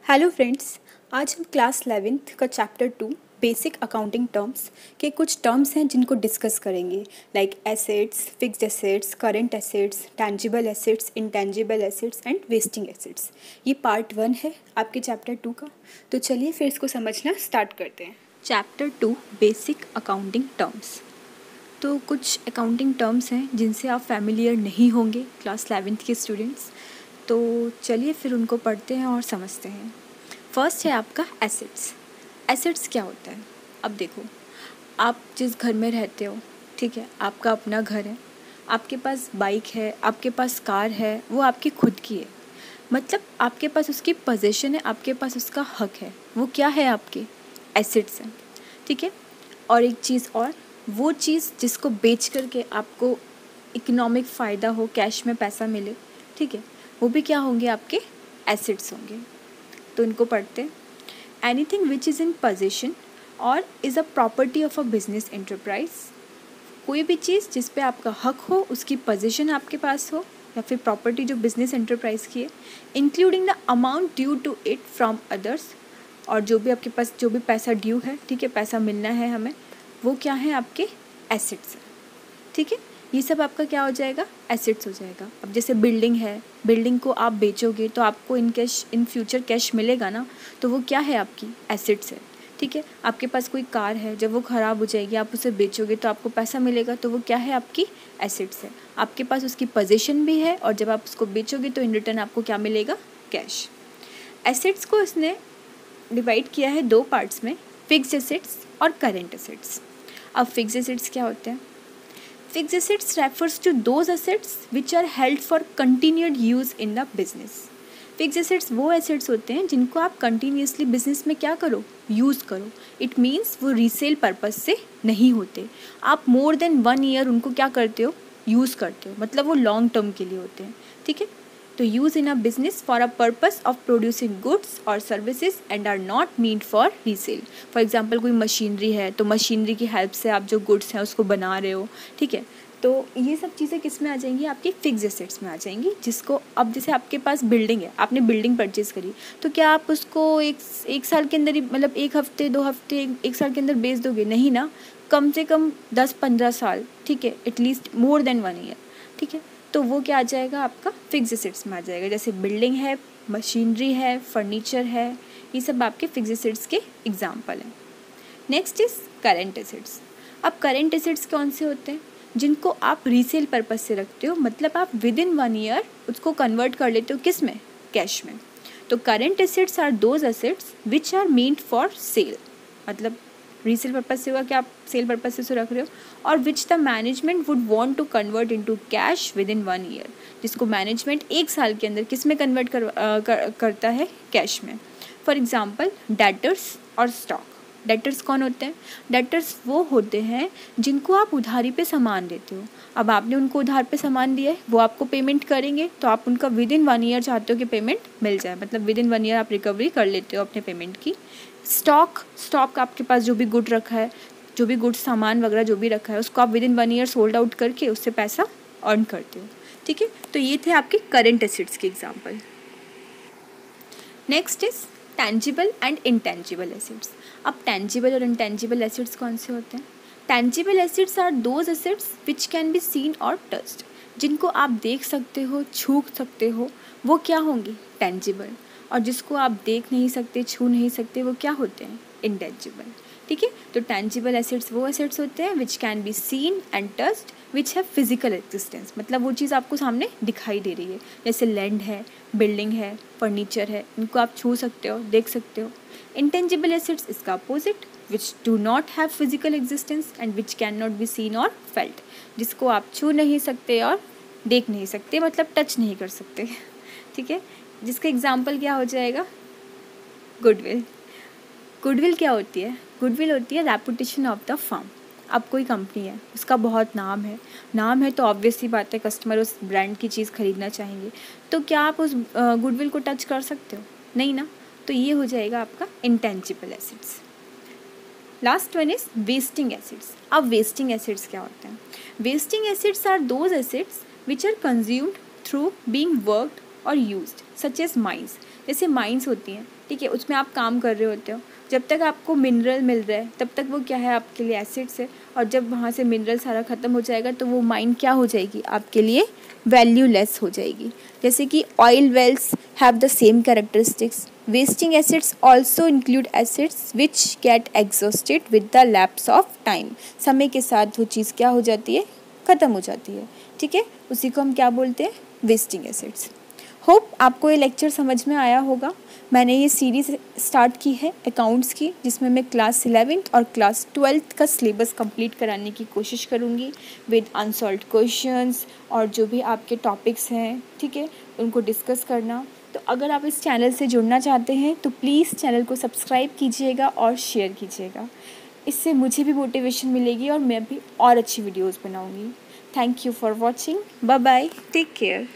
Hello friends, आज हम class 11th का चैप्टर 2 बेसिक अकाउंटिंग टर्म्स के कुछ टर्म्स हैं जिनको डिस्कस करेंगे, like assets, fixed assets, current assets, tangible assets, intangible assets and wasting assets. ये पार्ट 1 है आपके चैप्टर 2 का। तो चलिए फिर इसको समझना स्टार्ट करते हैं। Chapter 2 basic accounting terms. तो कुछ अकाउंटिंग टर्म्स हैं जिनसे आप फैमिलियर नहीं होंगे क्लास 11th के स्टूडेंट्स। तो चलिए फिर उनको पढ़ते हैं और समझते हैं। फर्स्ट है आपका एसेट्स। एसेट्स क्या होता है? अब देखो, आप जिस घर में रहते हो, ठीक है, आपका अपना घर है, आपके पास बाइक है, आपके पास कार है, वो आपकी खुद की है। मतलब आपके पास उसकी पोजीशन है, आपके पास उसका हक है। वो क्या है? आपके एसेट्स हैं, ठीक है। और एक चीज़ और, वो चीज़ जिसको बेच करके आपको इकोनॉमिक फ़ायदा हो, कैश में पैसा मिले, ठीक है, वो भी क्या होंगे? आपके एसेट्स होंगे। तो इनको पढ़ते हैं। Anything which is in position और is a property of a business enterprise. कोई भी चीज़ जिस पे आपका हक हो, उसकी पोजीशन आपके पास हो, या फिर प्रॉपर्टी जो बिजनेस एंटरप्राइज की है, including the amount due to it from others. और जो भी आपके पास जो भी पैसा ड्यू है, ठीक है, पैसा मिलना है हमें, वो क्या है? आपके एसेट्स है, ठीक है। ये सब आपका क्या हो जाएगा? एसेट्स हो जाएगा। अब जैसे बिल्डिंग है, बिल्डिंग को आप बेचोगे तो आपको इन फ्यूचर कैश मिलेगा ना, तो वो क्या है? आपकी एसेट्स है, ठीक है। आपके पास कोई कार है, जब वो ख़राब हो जाएगी, आप उसे बेचोगे तो आपको पैसा मिलेगा, तो वो क्या है? आपकी एसेट्स है। आपके पास उसकी पोजीशन भी है, और जब आप उसको बेचोगे तो इन रिटर्न आपको क्या मिलेगा? कैश। एसेट्स को इसने डिवाइड किया है दो पार्ट्स में, फिक्स्ड एसेट्स और करेंट एसेट्स। अब फिक्स्ड एसेट्स क्या होते हैं? Fixed assets refers to those assets which are held for continued use in the business. Fixed assets वो assets होते हैं जिनको आप continuously business में क्या करो? यूज़ करो। It means वो रीसेल पर्पज़ से नहीं होते। आप more than 1 year उनको क्या करते हो? यूज़ करते हो। मतलब वो लॉन्ग टर्म के लिए होते हैं, ठीक है। तो use in a business for a purpose of producing goods और services and are not meant for resale. For example कोई मशीनरी है, तो मशीनरी की हेल्प से आप जो गुड्स हैं उसको बना रहे हो, ठीक है। तो ये सब चीज़ें किस में आ जाएंगी? आपकी फिक्स्ड एसेट्स में आ जाएंगी। जिसको अब जैसे आपके पास बिल्डिंग है, आपने बिल्डिंग परचेज़ करी, तो क्या आप उसको एक साल के अंदर ही, मतलब 1 हफ्ते 2 हफ्ते 1 साल के अंदर बेच दोगे? नहीं ना, कम से कम 10-15 साल, ठीक है, एटलीस्ट मोर देन 1 ईयर, ठीक है। तो वो क्या आ जाएगा? आपका फिक्स्ड एसेट्स में आ जाएगा। जैसे बिल्डिंग है, मशीनरी है, फर्नीचर है, ये सब आपके फिक्स्ड एसेट्स के एग्जाम्पल हैं। Next is current assets. अब करेंट एसेट्स कौन से होते हैं? जिनको आप रीसेल पर्पस से रखते हो, मतलब आप विद इन 1 ईयर उसको कन्वर्ट कर लेते हो, किस में? कैश में। तो current assets are those assets which are meant for sale. मतलब रीसेल पर्पज से हुआ कि आप सेल पर्पज से रख रहे हो, और which the management would want to convert into cash within 1 year. जिसको मैनेजमेंट 1 साल के अंदर किस में कन्वर्ट करता है? कैश में। फॉर एग्जाम्पल डेटर्स और स्टॉक। डेटर्स कौन होते हैं? डेटर्स वो होते हैं जिनको आप उधारी पे सामान देते हो। अब आपने उनको उधार पे सामान दिया है, वो आपको पेमेंट करेंगे, तो आप उनका विद इन 1 ईयर चाहते हो कि पेमेंट मिल जाए, मतलब विद इन 1 ईयर आप रिकवरी कर लेते हो अपने पेमेंट की। स्टॉक आपके पास जो भी गुड रखा है, जो भी गुड सामान वगैरह जो भी रखा है, उसको आप within 1 year sold out करके उससे पैसा अर्न करते हो, ठीक है। तो ये थे आपके करेंट एसेट्स के example. Next is tangible and intangible assets. अब टैंजिबल और इंटैंजिबल एसेट्स कौन से होते हैं? Tangible assets are those assets which can be seen और टच्ड। जिनको आप देख सकते हो, छू सकते हो, वो क्या होंगे? टैंजिबल। और जिसको आप देख नहीं सकते, छू नहीं सकते, वो क्या होते हैं? इंटैंजिबल, ठीक है। तो टैंजिबल एसेट्स वो एसेट्स होते हैं विच can be scene and touched which have physical existence. मतलब वो चीज़ आपको सामने दिखाई दे रही है, जैसे लैंड है, बिल्डिंग है, फर्नीचर है, इनको आप छू सकते हो, देख सकते हो। इंटेंजिबल एसेट्स इसका opposite, which do not have physical existence and which can not be seen और फेल्ट। जिसको आप छू नहीं सकते और देख नहीं सकते, मतलब टच नहीं कर सकते, ठीक है। जिसका एग्जाम्पल क्या हो जाएगा? गुडविल। गुडविल क्या होती है? गुडविल होती है रेपुटेशन ऑफ द फर्म। अब कोई कंपनी है, उसका बहुत नाम है तो ऑब्वियस सी बात है कस्टमर उस ब्रांड की चीज़ खरीदना चाहेंगे। तो क्या आप उस गुडविल को टच कर सकते हो? नहीं ना। तो ये हो जाएगा आपका intangible assets. Last one is wasting assets. अब वेस्टिंग एसेट्स क्या होते हैं? Wasting assets are those assets which are consumed through being worked और यूज्ड, सच एज माइंस। जैसे माइंस होती हैं, ठीक है, उसमें आप काम कर रहे होते हो, जब तक आपको मिनरल मिल रहा है तब तक वो क्या है आपके लिए एसिड्स है, और जब वहाँ से मिनरल सारा ख़त्म हो जाएगा तो वो माइन क्या हो जाएगी आपके लिए वैल्यूलेस हो जाएगी। जैसे कि oil wells have the same characteristics. Wasting assets also include assets which get exhausted with the lapse of time. समय के साथ वो चीज़ क्या हो जाती है, ख़त्म हो जाती है, ठीक है, उसी को हम क्या बोलते हैं, वेस्टिंग एसिड्स। होप आपको ये लेक्चर समझ में आया होगा। मैंने ये सीरीज़ स्टार्ट की है अकाउंट्स की, जिसमें मैं क्लास 11th और क्लास 12th का सिलेबस कंप्लीट कराने की कोशिश करूँगी विद अनसॉल्व्ड क्वेश्चंस और जो भी आपके टॉपिक्स हैं, ठीक है, उनको डिस्कस करना। तो अगर आप इस चैनल से जुड़ना चाहते हैं तो प्लीज़ चैनल को सब्सक्राइब कीजिएगा और शेयर कीजिएगा। इससे मुझे भी मोटिवेशन मिलेगी और मैं भी और अच्छी वीडियोज़ बनाऊँगी। Thank you for watching. Bye bye, take care.